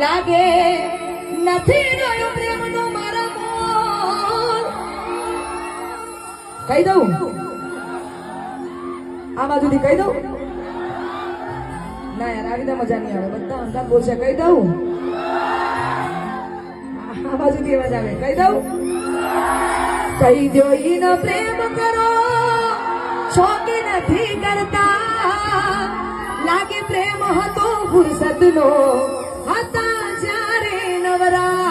લાગે નથી રહ્યો પ્રેમનો મારા મોર. કહી દઉં આ બાજુથી કહી દઉં ના યાર આવી તો મજા નહીં આવે બધા અંદાજ બોલશે. કહી દઉં આ બાજુથી અવાજ આવે. કહી દઉં કહી દો ઈનો પ્રેમ કરો શોકી નથી કરતા લાગે પ્રેમ હતો ફુરસદનો હતા જ્યારે નવરા.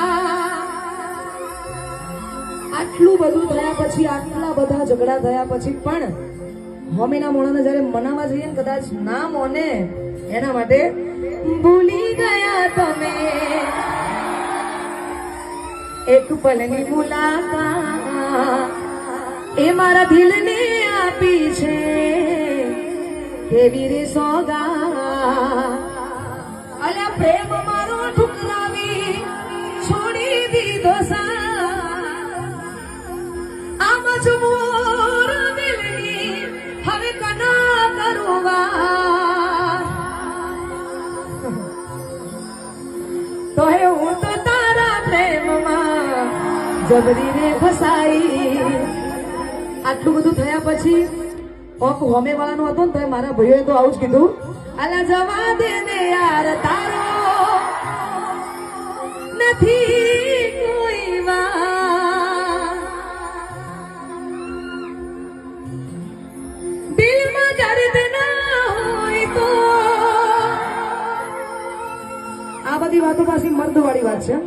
આટલું બધું થયા પછી આટલા બધા ઝઘડા થયા પછી પણ હોમીના મોણાને જયારે મનાવા જઈએ ને કદાચ ના મોને એના માટે ભૂલી ગયા તમે એક પલની મુલાકાત એ મારા દિલને આપી છે કેવી રે સોગા. અલ્યા પ્રેમ મારો ઠુકરાવી છોડી દીધો સા આમ જ મોર દિલની હવે કના કરુવા. તો હે હું તો તારા પ્રેમમાં જબરી રે ફસાઈ. આટલું બધું થયા પછી કોક હોમે વાળાનો હતો ને તો મારા ભાઈઓએ તો આવું જ કીધું અલા જવા દે ને યાર તારો નથી કોઈ વાર. દિલમાં દર્દ ના હોય તો આ બધી વાતો પાછી મર્દ વાળી વાત છે.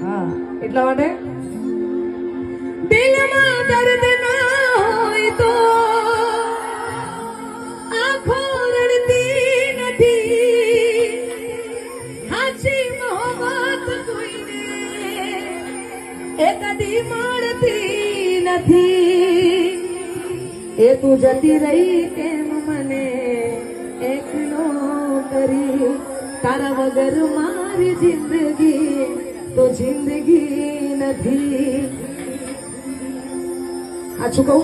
હા એટલા માટે દિલમાં દર્દ ના હોય તો આંખો રડતી નથી. સાચી મોહબ્બત કોઈને એ કદી મળતી નથી. એ તું જતી રહી કેમ મને એકલો કરી તારા વગર મારી જિંદગી તો જિંદગી નથી. આ શું કહું